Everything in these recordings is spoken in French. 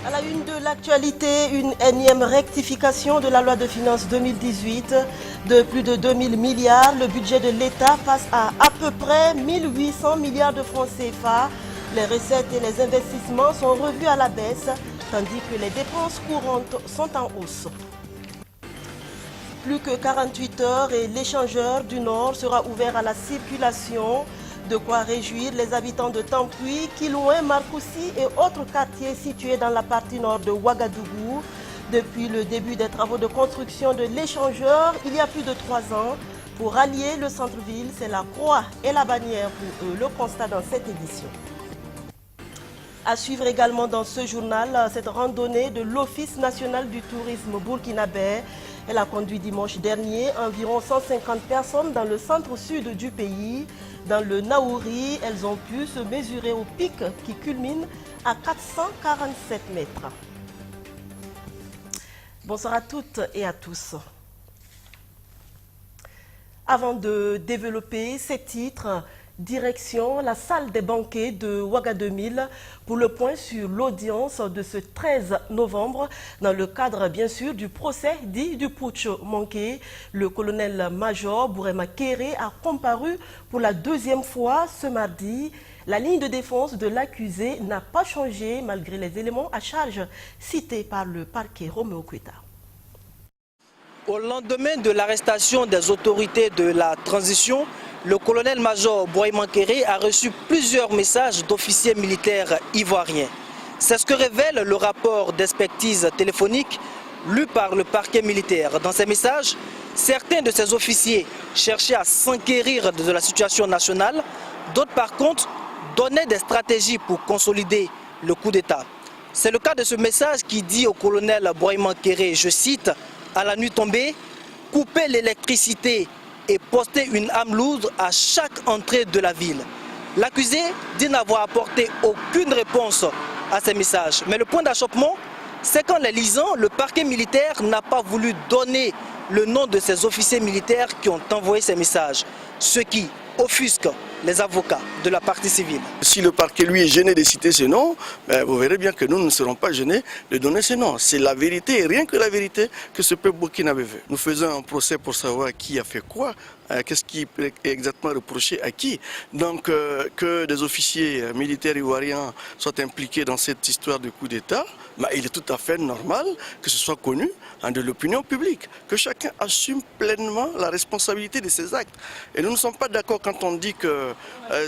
À la une de l'actualité, une énième rectification de la loi de finances 2018 de plus de 2000 milliards. Le budget de l'État passe à peu près 1800 milliards de francs CFA. Les recettes et les investissements sont revus à la baisse, tandis que les dépenses courantes sont en hausse. Plus que 48 heures et l'échangeur du Nord sera ouvert à la circulation. De quoi réjouir les habitants de Tampuy, Kilouin, Marcoussi et autres quartiers situés dans la partie nord de Ouagadougou. Depuis le début des travaux de construction de l'échangeur, il y a plus de 3 ans, pour allier le centre-ville, c'est la croix et la bannière pour eux. Le constat dans cette édition. À suivre également dans ce journal, cette randonnée de l'Office national du tourisme burkinabé. Elle a conduit dimanche dernier environ 150 personnes dans le centre-sud du pays. Dans le Naouri, elles ont pu se mesurer au pic qui culmine à 447 mètres. Bonsoir à toutes et à tous. Avant de développer ces titres, direction la salle des banquets de Ouagadougou pour le point sur l'audience de ce 13 novembre dans le cadre bien sûr du procès dit du putsch manqué. Le colonel-major Bourema Kéré a comparu pour la deuxième fois ce mardi. La ligne de défense de l'accusé n'a pas changé malgré les éléments à charge cités par le parquet Roméo Kweta. Au lendemain de l'arrestation des autorités de la transition, le colonel-major Bourema Kéré a reçu plusieurs messages d'officiers militaires ivoiriens. C'est ce que révèle le rapport d'expertise téléphonique lu par le parquet militaire. Dans ces messages, certains de ces officiers cherchaient à s'enquérir de la situation nationale, d'autres par contre donnaient des stratégies pour consolider le coup d'État. C'est le cas de ce message qui dit au colonel Bourema Kéré, je cite, « À la nuit tombée, couper l'électricité et poster une arme lourde à chaque entrée de la ville. » L'accusé dit n'avoir apporté aucune réponse à ces messages. Mais le point d'achoppement, c'est qu'en les lisant, le parquet militaire n'a pas voulu donner le nom de ces officiers militaires qui ont envoyé ces messages, ce qui offusque les avocats de la partie civile. Si le parquet, lui, est gêné de citer ces noms, vous verrez bien que nous ne serons pas gênés de donner ces noms. C'est la vérité, et rien que la vérité, que ce peuple burkinabé veut. Nous faisons un procès pour savoir qui a fait quoi, qu'est-ce qui est exactement reproché à qui. Donc, que des officiers militaires ivoiriens soient impliqués dans cette histoire de coup d'État, il est tout à fait normal que ce soit connu de l'opinion publique, que chacun assume pleinement la responsabilité de ses actes. Et nous ne sommes pas d'accord quand on dit que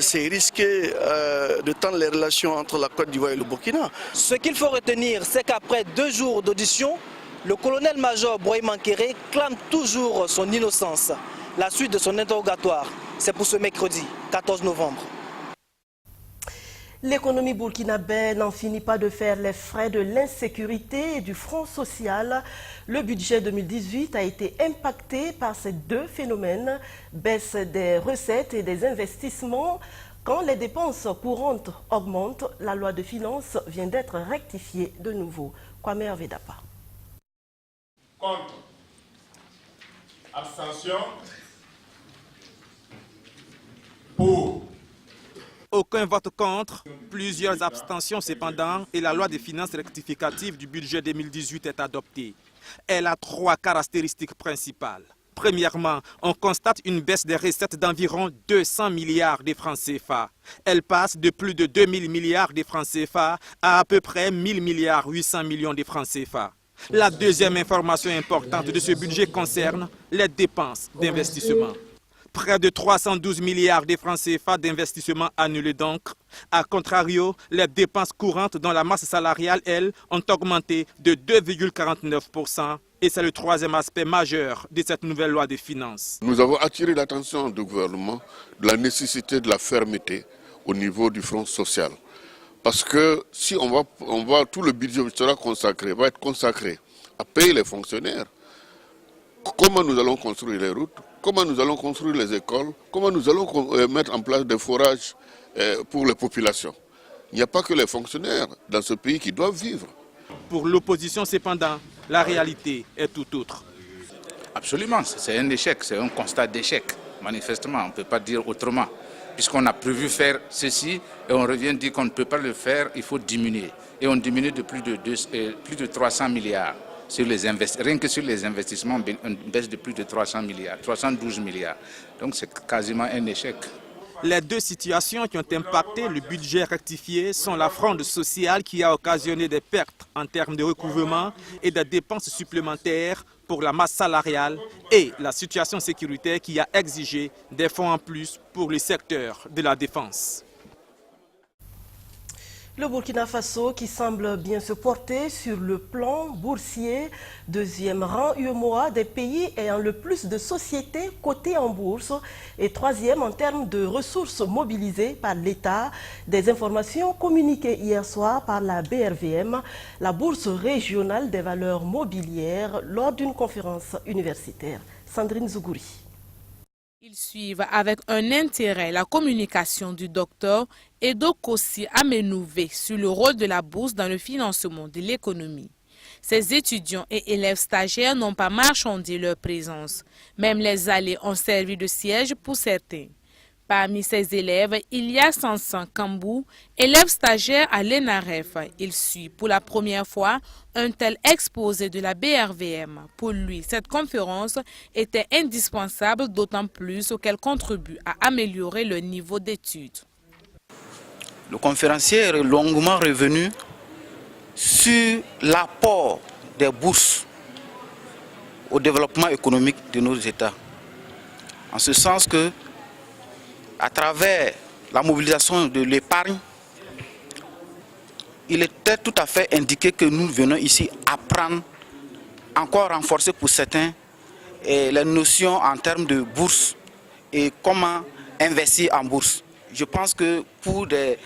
c'est risqué de tendre les relations entre la Côte d'Ivoire et le Burkina. Ce qu'il faut retenir, c'est qu'après 2 jours d'audition, le colonel-major Bourema Kéré clame toujours son innocence. La suite de son interrogatoire, c'est pour ce mercredi 14 novembre. L'économie burkinabé n'en finit pas de faire les frais de l'insécurité et du front social. Le budget 2018 a été impacté par ces deux phénomènes, baisse des recettes et des investissements. Quand les dépenses courantes augmentent, la loi de finances vient d'être rectifiée de nouveau. Kwame Vedapa. Contre. Abstention. Pour. Aucun vote contre, plusieurs abstentions cependant et la loi des finances rectificatives du budget 2018 est adoptée. Elle a 3 caractéristiques principales. Premièrement, on constate une baisse des recettes d'environ 200 milliards de francs CFA. Elle passe de plus de 2000 milliards de francs CFA à peu près 1000 milliards 800 millions de francs CFA. La deuxième information importante de ce budget concerne les dépenses d'investissement. Près de 312 milliards de francs CFA d'investissement annulés donc. A contrario, les dépenses courantes dans la masse salariale, elles, ont augmenté de 2,49%. Et c'est le troisième aspect majeur de cette nouvelle loi des finances. Nous avons attiré l'attention du gouvernement de la nécessité de la fermeté au niveau du front social. Parce que si on va tout le budget va être consacré à payer les fonctionnaires, comment nous allons construire les routes, comment nous allons construire les écoles, comment nous allons mettre en place des forages pour les populations. Il n'y a pas que les fonctionnaires dans ce pays qui doivent vivre. Pour l'opposition cependant, la réalité est tout autre. Absolument, c'est un échec, c'est un constat d'échec. Manifestement, on ne peut pas dire autrement. puisqu'on a prévu faire ceci et on revient dire qu'on ne peut pas le faire, il faut diminuer. Et on diminue de plus de 300 milliards. Rien que sur les investissements, on baisse de plus de 300 milliards, 312 milliards. Donc c'est quasiment un échec. Les deux situations qui ont impacté le budget rectifié sont la fronde sociale qui a occasionné des pertes en termes de recouvrement et des dépenses supplémentaires pour la masse salariale et la situation sécuritaire qui a exigé des fonds en plus pour le secteur de la défense. Le Burkina Faso qui semble bien se porter sur le plan boursier, deuxième rang UEMOA des pays ayant le plus de sociétés cotées en bourse et troisième en termes de ressources mobilisées par l'État. Des informations communiquées hier soir par la BRVM, la Bourse régionale des valeurs mobilières, lors d'une conférence universitaire. Sandrine Zougouri. Ils suivent avec un intérêt la communication du docteur Edo Kossi Amenouvé sur le rôle de la bourse dans le financement de l'économie. Ces étudiants et élèves stagiaires n'ont pas marchandé leur présence. Même les allées ont servi de siège pour certains. Parmi ces élèves, il y a Sansan Kambou, élève stagiaire à l'ENAREF. Il suit pour la première fois un tel exposé de la BRVM. Pour lui, cette conférence était indispensable, d'autant plus qu'elle contribue à améliorer le niveau d'études. Le conférencier est longuement revenu sur l'apport des bourses au développement économique de nos États. En ce sens que, à travers la mobilisation de l'épargne, il était tout à fait indiqué que nous venons ici apprendre, encore renforcer pour certains, les notions en termes de bourse et comment investir en bourse. Je pense que pour des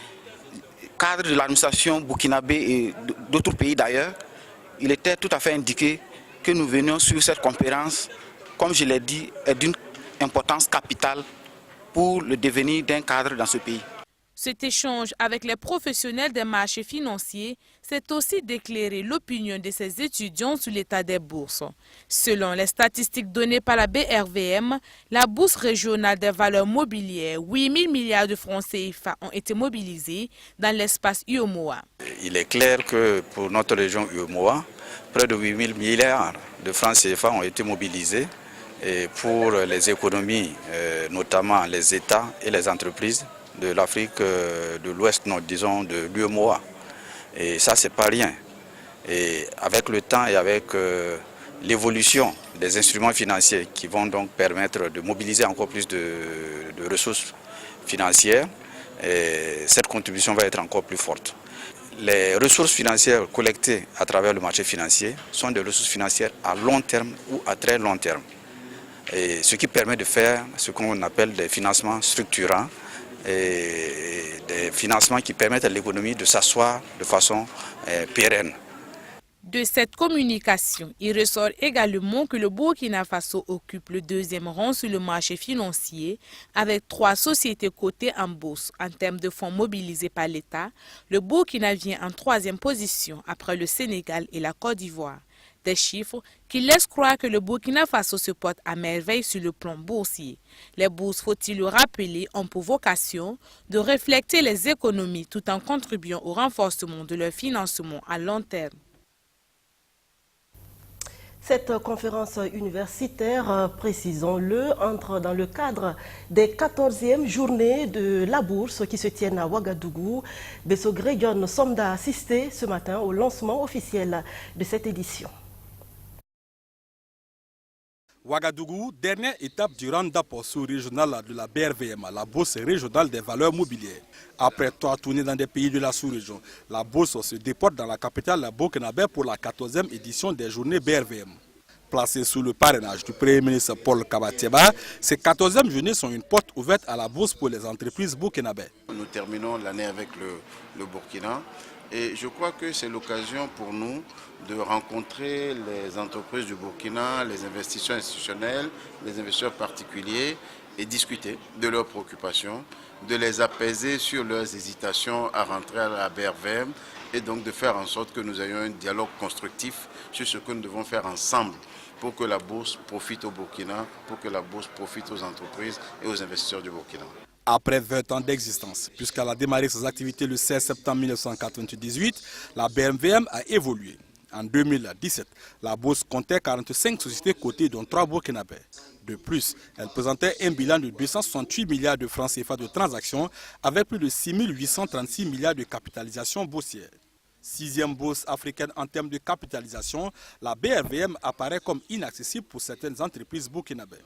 cadres de l'administration burkinabé et d'autres pays d'ailleurs, il était tout à fait indiqué que nous venions sur cette conférence, comme je l'ai dit, est d'une importance capitale pour le devenir d'un cadre dans ce pays. Cet échange avec les professionnels des marchés financiers, c'est aussi d'éclairer l'opinion de ces étudiants sur l'état des bourses. Selon les statistiques données par la BRVM, la bourse régionale des valeurs mobilières, 8 000 milliards de francs CFA ont été mobilisés dans l'espace UEMOA. Il est clair que pour notre région UEMOA, près de 8 000 milliards de francs CFA ont été mobilisés. Et pour les économies, notamment les États et les entreprises de l'Afrique de l'Ouest, disons de l'UEMOA. Et ça, c'est pas rien. Et avec le temps et avec l'évolution des instruments financiers qui vont donc permettre de mobiliser encore plus de ressources financières, cette contribution va être encore plus forte. Les ressources financières collectées à travers le marché financier sont des ressources financières à long terme ou à très long terme. Et ce qui permet de faire ce qu'on appelle des financements structurants et des financements qui permettent à l'économie de s'asseoir de façon pérenne. De cette communication, il ressort également que le Burkina Faso occupe le deuxième rang sur le marché financier avec 3 sociétés cotées en bourse. En termes de fonds mobilisés par l'État, le Burkina vient en 3e position après le Sénégal et la Côte d'Ivoire. Des chiffres qui laissent croire que le Burkina Faso se porte à merveille sur le plan boursier. Les bourses, faut-il le rappeler, ont pour vocation de refléter les économies tout en contribuant au renforcement de leur financement à long terme. Cette conférence universitaire, précisons-le, entre dans le cadre des 14e journées de la bourse qui se tiennent à Ouagadougou. Bessogré John Somda a assisté ce matin au lancement officiel de cette édition. Ouagadougou, dernière étape du round-up sous-régional de la BRVM, la Bourse régionale des valeurs mobilières. Après 3 tournées dans des pays de la sous-région, la Bourse se déporte dans la capitale burkinabé pour la 14e édition des journées BRVM. Placée sous le parrainage du Premier ministre Paul Kabatieba, ces 14e journées sont une porte ouverte à la Bourse pour les entreprises burkinabées. Nous terminons l'année avec le Burkina. Et je crois que c'est l'occasion pour nous de rencontrer les entreprises du Burkina, les investisseurs institutionnels, les investisseurs particuliers et discuter de leurs préoccupations, de les apaiser sur leurs hésitations à rentrer à la BRVM et donc de faire en sorte que nous ayons un dialogue constructif sur ce que nous devons faire ensemble pour que la bourse profite au Burkina, pour que la bourse profite aux entreprises et aux investisseurs du Burkina. Après 20 ans d'existence, puisqu'elle a démarré ses activités le 16 septembre 1998, la BMVM a évolué. En 2017, la bourse comptait 45 sociétés cotées, dont 3 burkinabés. De plus, elle présentait un bilan de 268 milliards de francs CFA de transactions avec plus de 6 836 milliards de capitalisation boursière. 6e bourse africaine en termes de capitalisation, la BRVM apparaît comme inaccessible pour certaines entreprises burkinabées.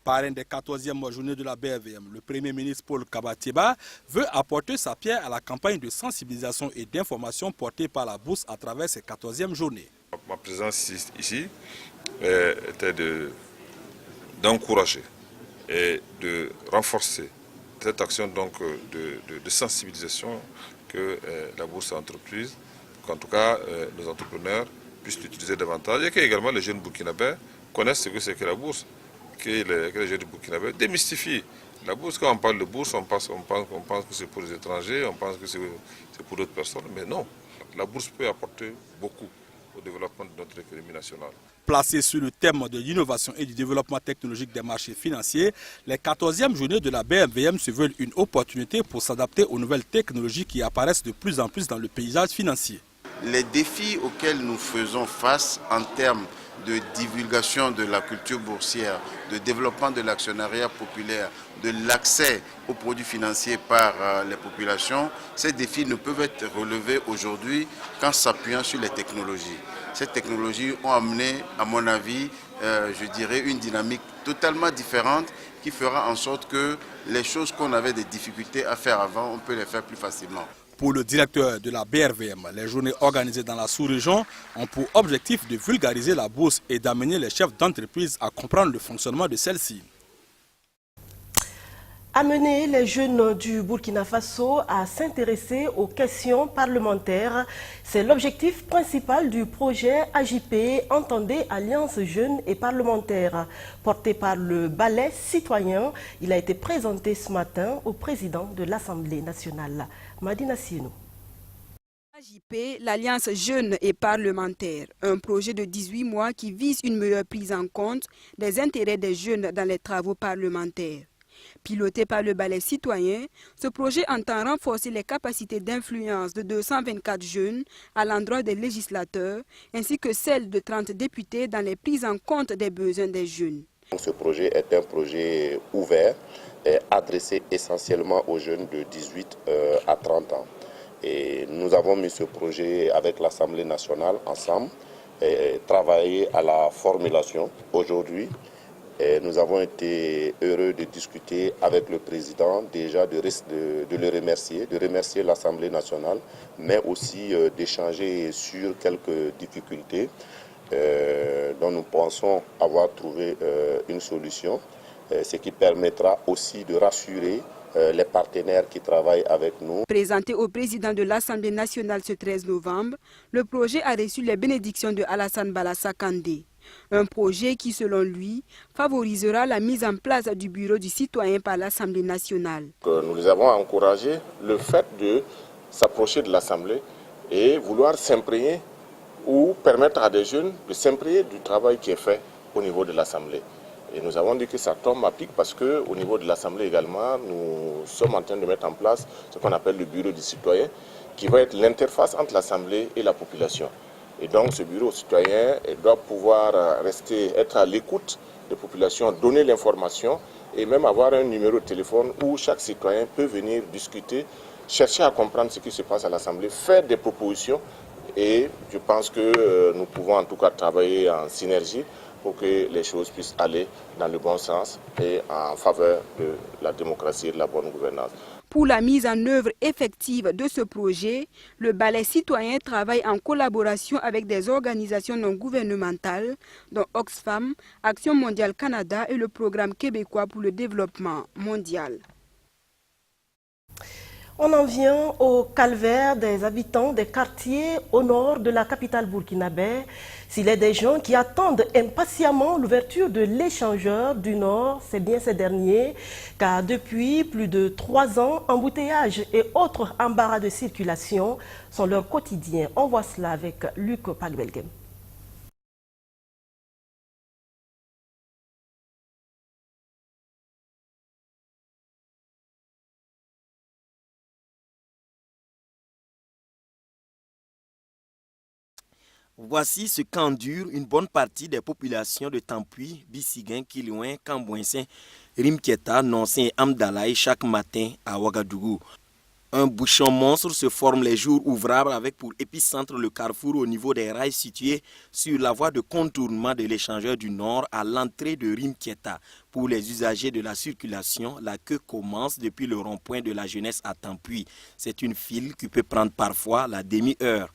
Parrain des 14e journées de la BRVM, le Premier ministre Paul Kabatieba veut apporter sa pierre à la campagne de sensibilisation et d'information portée par la bourse à travers ces 14e journées. Ma présence ici était d'encourager et de renforcer cette action donc de sensibilisation que la bourse a entreprise, qu'en tout cas nos entrepreneurs puissent l'utiliser davantage et qu'également les jeunes burkinabés connaissent ce que c'est que la bourse, que les jeunes burkinabés démystifient la bourse. Quand on parle de bourse, on pense que c'est pour les étrangers, on pense que c'est pour d'autres personnes, mais non, la bourse peut apporter beaucoup au développement de notre économie nationale. Placé sur le thème de l'innovation et du développement technologique des marchés financiers, les 14e journées de la BMVM se veulent une opportunité pour s'adapter aux nouvelles technologies qui apparaissent de plus en plus dans le paysage financier. Les défis auxquels nous faisons face en termes de divulgation de la culture boursière, de développement de l'actionnariat populaire, de l'accès aux produits financiers par les populations, ces défis ne peuvent être relevés aujourd'hui qu'en s'appuyant sur les technologies. Ces technologies ont amené, à mon avis, je dirais, une dynamique totalement différente qui fera en sorte que les choses qu'on avait des difficultés à faire avant, on peut les faire plus facilement. Pour le directeur de la BRVM, les journées organisées dans la sous-région ont pour objectif de vulgariser la bourse et d'amener les chefs d'entreprise à comprendre le fonctionnement de celle-ci. Amener les jeunes du Burkina Faso à s'intéresser aux questions parlementaires, c'est l'objectif principal du projet AJP, entendez Alliance Jeunes et Parlementaires. Porté par le Balai citoyen, il a été présenté ce matin au président de l'Assemblée nationale, Madina Sienou. AJP, l'Alliance Jeunes et Parlementaires, un projet de 18 mois qui vise une meilleure prise en compte des intérêts des jeunes dans les travaux parlementaires. Piloté par le Balai citoyen, ce projet entend renforcer les capacités d'influence de 224 jeunes à l'endroit des législateurs, ainsi que celles de 30 députés dans les prises en compte des besoins des jeunes. Ce projet est un projet ouvert et adressé essentiellement aux jeunes de 18 à 30 ans. Et nous avons mis ce projet avec l'Assemblée nationale ensemble et travaillé à la formulation. Aujourd'hui, nous avons été heureux de discuter avec le président, déjà de le remercier, de remercier l'Assemblée nationale, mais aussi d'échanger sur quelques difficultés dont nous pensons avoir trouvé une solution, ce qui permettra aussi de rassurer les partenaires qui travaillent avec nous. Présenté au président de l'Assemblée nationale ce 13 novembre, le projet a reçu les bénédictions de Alassane Balassa Kandé. Un projet qui, selon lui, favorisera la mise en place du bureau du citoyen par l'Assemblée nationale. Nous les avons encouragés le fait de s'approcher de l'Assemblée et vouloir s'imprégner ou permettre à des jeunes de s'imprégner du travail qui est fait au niveau de l'Assemblée. Et nous avons dit que ça tombe à pic parce qu'au niveau de l'Assemblée également, nous sommes en train de mettre en place ce qu'on appelle le bureau du citoyen, qui va être l'interface entre l'Assemblée et la population. Et donc ce bureau citoyen doit pouvoir être à l'écoute des populations, donner l'information et même avoir un numéro de téléphone où chaque citoyen peut venir discuter, chercher à comprendre ce qui se passe à l'Assemblée, faire des propositions. Et je pense que nous pouvons en tout cas travailler en synergie pour que les choses puissent aller dans le bon sens et en faveur de la démocratie et de la bonne gouvernance. Pour la mise en œuvre effective de ce projet, le Balai citoyen travaille en collaboration avec des organisations non gouvernementales, dont Oxfam, Action mondiale Canada et le Programme québécois pour le développement mondial. On en vient au calvaire des habitants des quartiers au nord de la capitale burkinabé. S'il est des gens qui attendent impatiemment l'ouverture de l'échangeur du Nord, c'est bien ces derniers, car depuis plus de 3 ans, embouteillages et autres embarras de circulation sont leur quotidien. On voit cela avec Luc Pagbelgem. Voici ce qu'endure une bonne partie des populations de Tampui, Bissiguen, Kilouin, Kambouinsin, Rimkieta, Nonsin et Amdalaï chaque matin à Ouagadougou. Un bouchon monstre se forme les jours ouvrables avec pour épicentre le carrefour au niveau des rails situés sur la voie de contournement de l'échangeur du Nord à l'entrée de Rimkieta. Pour les usagers de la circulation, la queue commence depuis le rond-point de la jeunesse à Tampui. C'est une file qui peut prendre parfois la demi-heure.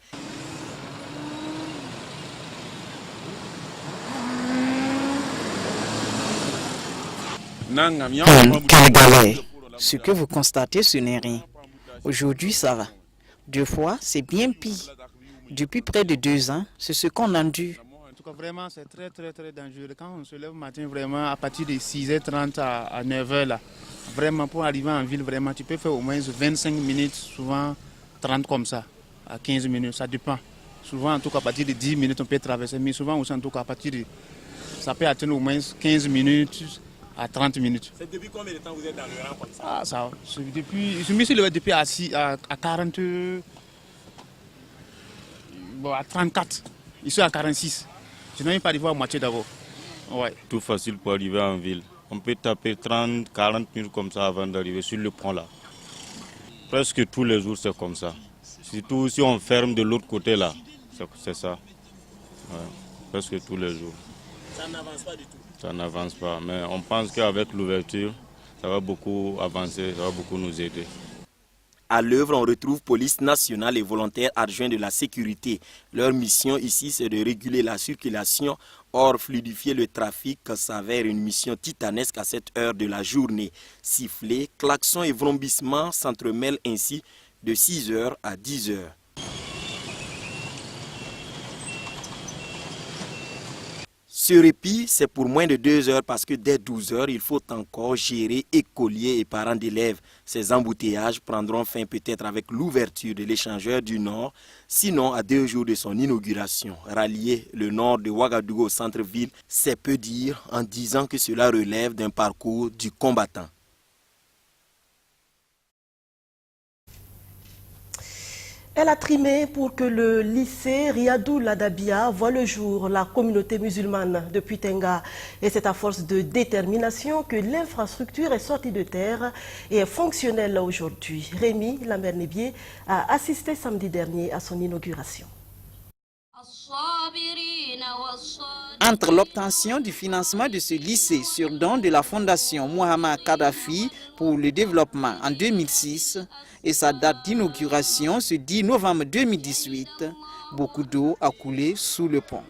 Quelle galère! Ce que vous constatez, ce n'est rien. Aujourd'hui, ça va. 2 fois, c'est bien pire. Depuis près de 2 ans, c'est ce qu'on endure. En tout cas, vraiment, c'est très dangereux. Quand on se lève le matin, vraiment, à partir de 6h30 à 9h, là, vraiment, pour arriver en ville, vraiment, tu peux faire au moins 25 minutes, souvent 30 comme ça, à 15 minutes, ça dépend. Souvent, en tout cas, à partir de 10 minutes, on peut traverser, mais souvent aussi, en tout cas, à partir de... Ça peut atteindre au moins 15 minutes à 30 minutes. C'est depuis combien de temps vous êtes dans le rang comme ça? Ah, ça, depuis, je me suis levé depuis à 40... Bon, à 34. Ils sont à 46. Je n'ai même pas arrivé à moitié d'abord. Ouais. Tout facile pour arriver en ville. On peut taper 30, 40 minutes comme ça avant d'arriver sur le pont là. Presque tous les jours c'est comme ça. Surtout si on ferme de l'autre côté là, c'est ça. Ouais. Presque tous les jours. Ça n'avance pas du tout? Ça n'avance pas, mais on pense qu'avec l'ouverture, ça va beaucoup avancer, ça va beaucoup nous aider. À l'œuvre, on retrouve police nationale et volontaires adjoints de la sécurité. Leur mission ici, c'est de réguler la circulation. Or, fluidifier le trafic s'avère une mission titanesque à cette heure de la journée. Sifflets, klaxons et vrombissements s'entremêlent ainsi de 6h à 10h. Ce répit, c'est pour moins de 2 heures parce que dès 12 heures, il faut encore gérer écoliers et parents d'élèves. Ces embouteillages prendront fin peut-être avec l'ouverture de l'échangeur du Nord, sinon à 2 jours de son inauguration. Rallier le nord de Ouagadougou au centre-ville, c'est peu dire en disant que cela relève d'un parcours du combattant. Elle a trimé pour que le lycée Riadoul Adabia voit le jour. La communauté musulmane de Puitenga. Et c'est à force de détermination que l'infrastructure est sortie de terre et est fonctionnelle aujourd'hui. Rémi Lambert-Nébier a assisté samedi dernier à son inauguration. Entre l'obtention du financement de ce lycée sur don de la Fondation Mohamed Kadhafi pour le développement en 2006 et sa date d'inauguration ce 10 novembre 2018, beaucoup d'eau a coulé sous le pont.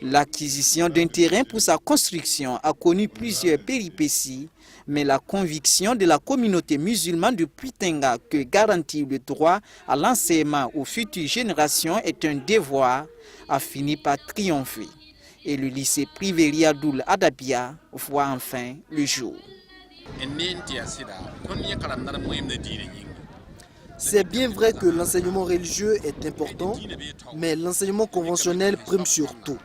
L'acquisition d'un terrain pour sa construction a connu plusieurs péripéties, mais la conviction de la communauté musulmane de Puitenga que garantir le droit à l'enseignement aux futures générations est un devoir a fini par triompher. Et le lycée privé Riadoul Adabia voit enfin le jour. C'est bien vrai que l'enseignement religieux est important, mais l'enseignement conventionnel prime sur tout.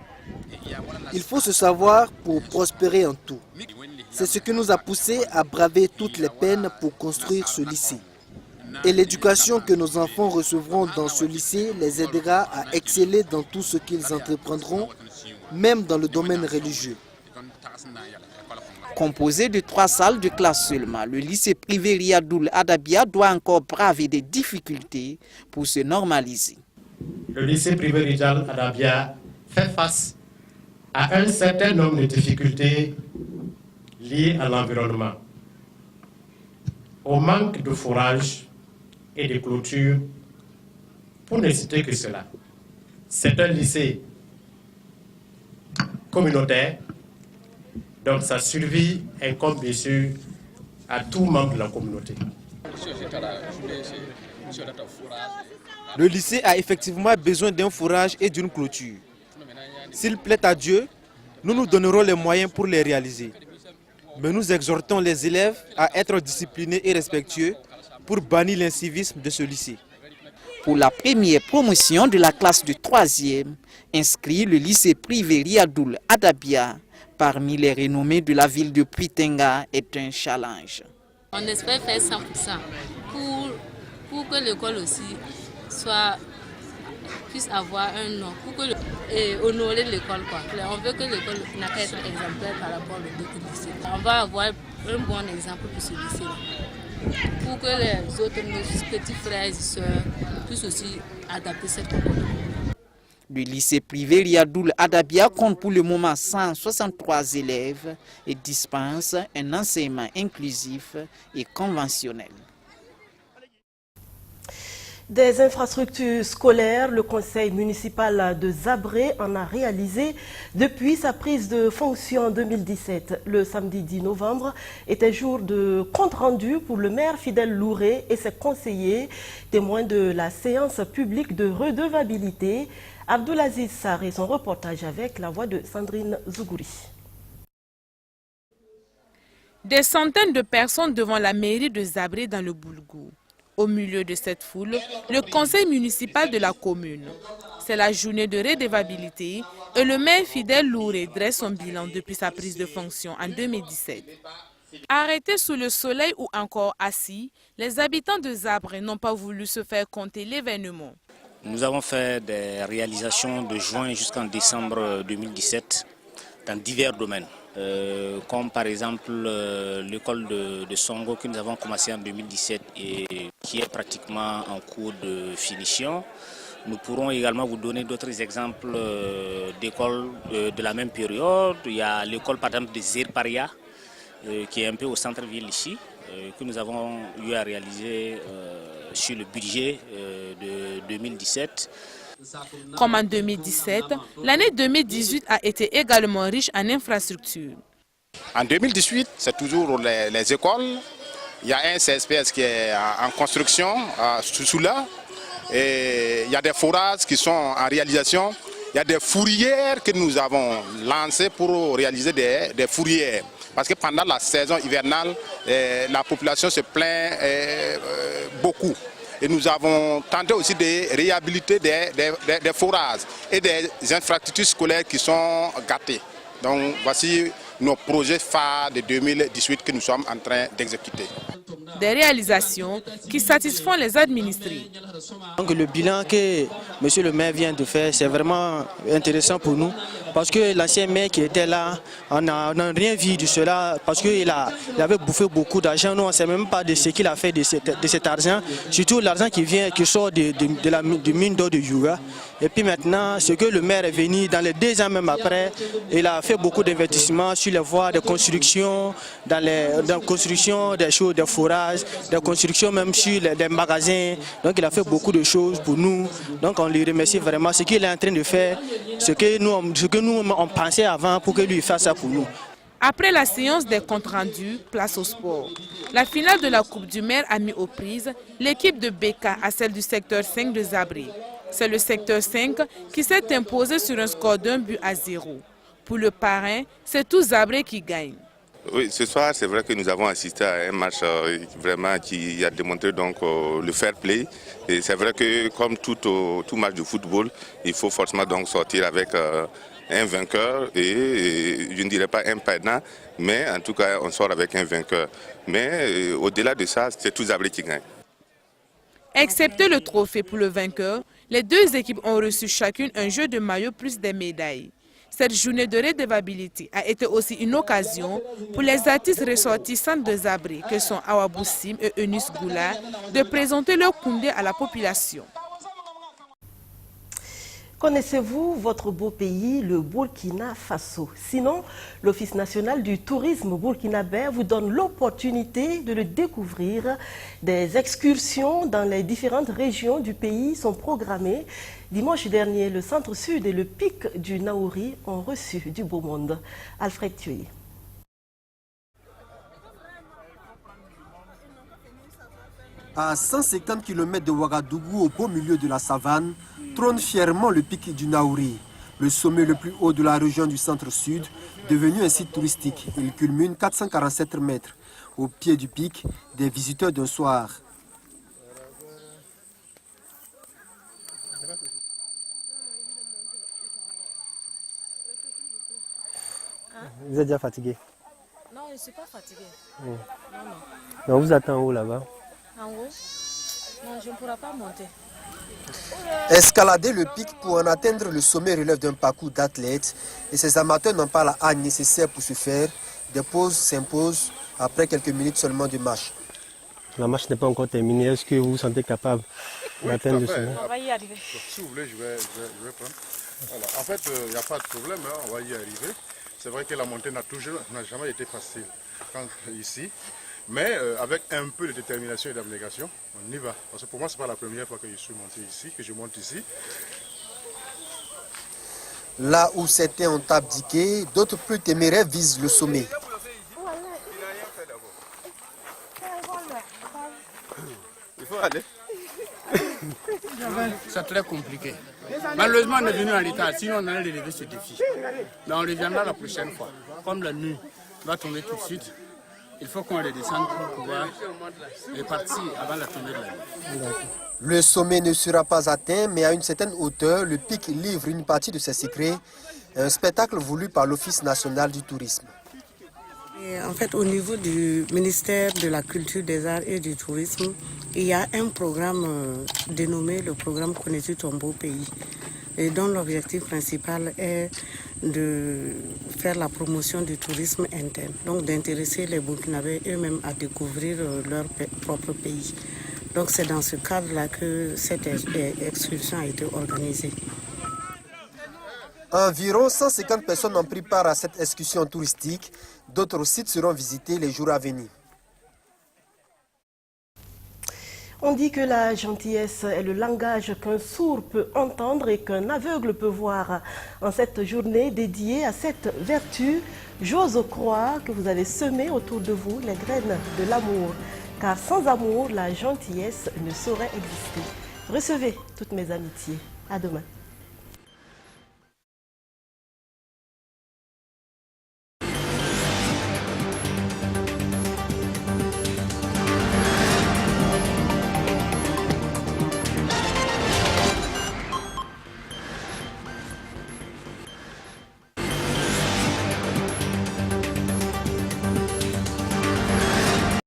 Il faut se savoir pour prospérer en tout. C'est ce qui nous a poussé à braver toutes les peines pour construire ce lycée. Et l'éducation que nos enfants recevront dans ce lycée les aidera à exceller dans tout ce qu'ils entreprendront, même dans le domaine religieux. Composé de 3 salles de classe seulement, le lycée privé Riadoul Adabia doit encore braver des difficultés pour se normaliser. Le lycée privé Riadoul Adabia fait face à un certain nombre de difficultés liées à l'environnement, au manque de fourrage et de clôture, pour ne citer que cela. C'est un lycée communautaire, donc sa survie incombe bien sûr à tout membre de la communauté. Le lycée a effectivement besoin d'un fourrage et d'une clôture. S'il plaît à Dieu, nous nous donnerons les moyens pour les réaliser. Mais nous exhortons les élèves à être disciplinés et respectueux pour bannir l'incivisme de ce lycée. Pour la première promotion de la classe de 3e, inscrit le lycée privé Riadoul Adabia parmi les renommés de la ville de Puitenga est un challenge. On espère faire 100% pour que l'école aussi soit puisse avoir un nom, pour que et honorer l'école. On veut que l'école n'a qu'à être exemplaire par rapport aux autres lycées. On va avoir un bon exemple pour ce lycée-là, pour que les autres, nos petits frères et sœurs, puissent aussi adapter cette école. Le lycée privé Riadoul Adabia compte pour le moment 163 élèves et dispense un enseignement inclusif et conventionnel. Des infrastructures scolaires, le conseil municipal de Zabré en a réalisé depuis sa prise de fonction en 2017. Le samedi 10 novembre était jour de compte-rendu pour le maire Fidèle Louré et ses conseillers, témoins de la séance publique de redevabilité. Abdoulaziz Sarr et son reportage avec la voix de Sandrine Zougouri. Des centaines de personnes devant la mairie de Zabré dans le Boulgou. Au milieu de cette foule, le conseil municipal de la commune. C'est la journée de redevabilité et le maire Fidèle Louré dresse son bilan depuis sa prise de fonction en 2017. Arrêtés sous le soleil ou encore assis, les habitants de Zabré n'ont pas voulu se faire compter l'événement. Nous avons fait des réalisations de juin jusqu'en décembre 2017 dans divers domaines. Comme par exemple l'école de Songo que nous avons commencé en 2017 et qui est pratiquement en cours de finition. Nous pourrons également vous donner d'autres exemples d'écoles de la même période. Il y a l'école par exemple de Zirparia qui est un peu au centre-ville ici, que nous avons eu à réaliser sur le budget de 2017. Comme en 2017, l'année 2018 a été également riche en infrastructures. En 2018, c'est toujours les écoles. Il y a un CSPS qui est en construction sous là. Et il y a des forages qui sont en réalisation. Il y a des fourrières que nous avons lancées pour réaliser des fourrières. Parce que pendant la saison hivernale, la population se plaint beaucoup. Et nous avons tenté aussi de réhabiliter des forages et des infrastructures scolaires qui sont gâtées. Donc voici nos projets phares de 2018 que nous sommes en train d'exécuter. Des réalisations qui satisfont les administrés. Donc le bilan que monsieur le maire vient de faire, c'est vraiment intéressant pour nous. Parce que l'ancien maire qui était là, on n'a rien vu de cela, parce qu'il avait bouffé beaucoup d'argent. Nous, on ne sait même pas de ce qu'il a fait de cet argent, surtout l'argent qui sort de la mine d'or de Youra. Et puis maintenant, ce que le maire est venu, dans les 2 ans même après, il a fait beaucoup d'investissements sur les voies de construction, dans la construction des choses, des forages, des constructions même sur les magasins. Donc il a fait beaucoup de choses pour nous. Donc on lui remercie vraiment. Ce qu'il est en train de faire, ce que nous on pensait avant pour que lui fasse ça pour nous. Après la séance des comptes rendus, place au sport. La finale de la Coupe du Maire a mis aux prises l'équipe de Beka à celle du secteur 5 de Zabré. C'est le secteur 5 qui s'est imposé sur un score d'1-0. Pour le parrain, c'est tout Zabré qui gagne. Oui, ce soir, c'est vrai que nous avons assisté à un match vraiment qui a démontré donc, le fair play. Et c'est vrai que comme tout match de football, il faut forcément donc sortir avec un vainqueur et je ne dirais pas un perdant, mais en tout cas on sort avec un vainqueur. Mais au-delà de ça, c'est tout Zabré qui gagne. Excepté le trophée pour le vainqueur, les 2 équipes ont reçu chacune un jeu de maillot plus des médailles. Cette journée de redevabilité a été aussi une occasion pour les artistes ressortissants de Zabré, que sont Awa Boussim et Eunice Goula, de présenter leur Koundé à la population. Connaissez-vous votre beau pays, le Burkina Faso? Sinon, l'Office national du tourisme burkinabé vous donne l'opportunité de le découvrir. Des excursions dans les différentes régions du pays sont programmées. Dimanche dernier, le centre-sud et le pic du Naouri ont reçu du beau monde. Alfred Thuy. À 150 km de Ouagadougou, au beau milieu de la savane, trône fièrement le pic du Naouri, le sommet le plus haut de la région du centre-sud, devenu un site touristique. Il culmine 447 mètres. Au pied du pic, des visiteurs d'un soir. Vous êtes déjà fatigué? Non, je ne suis pas fatiguée. Oui. Non. Donc vous attendez où là-bas? En haut? Non, je ne pourrai pas monter. Escalader le pic pour en atteindre le sommet relève d'un parcours d'athlètes et ces amateurs n'ont pas la haine nécessaire pour ce faire. Des pauses s'imposent après quelques minutes seulement de marche. La marche n'est pas encore terminée. Est-ce que vous vous sentez capable d'atteindre le sommet? On va y arriver. Si vous voulez, je vais prendre. Voilà. En fait, il n'y a pas de problème, hein, on va y arriver. C'est vrai que la montée n'a jamais été facile ici. Mais avec un peu de détermination et d'abnégation, on y va. Parce que pour moi, ce n'est pas la première fois que je suis monté ici, que je monte ici. Là où certains ont abdiqué, d'autres plus téméraires visent le sommet. Il faut aller. C'est très compliqué. Malheureusement, on est venu en retard, sinon on allait relever ce défi. Mais on reviendra la prochaine fois. Comme la nuit va tomber tout de suite, il faut qu'on redescende pour pouvoir repartir avant la tombée de la nuit. Le sommet ne sera pas atteint, mais à une certaine hauteur, le pic livre une partie de ses secrets. Un spectacle voulu par l'Office national du tourisme. Et en fait, au niveau du ministère de la Culture, des Arts et du Tourisme, il y a un programme dénommé le programme Connais-tu ton beau pays, et dont l'objectif principal est de faire la promotion du tourisme interne, donc d'intéresser les Burkinabés eux-mêmes à découvrir leur propre pays. Donc c'est dans ce cadre-là que cette excursion a été organisée. Environ 150 personnes ont pris part à cette excursion touristique. D'autres sites seront visités les jours à venir. On dit que la gentillesse est le langage qu'un sourd peut entendre et qu'un aveugle peut voir. En cette journée dédiée à cette vertu, j'ose croire que vous avez semé autour de vous les graines de l'amour. Car sans amour, la gentillesse ne saurait exister. Recevez toutes mes amitiés. À demain.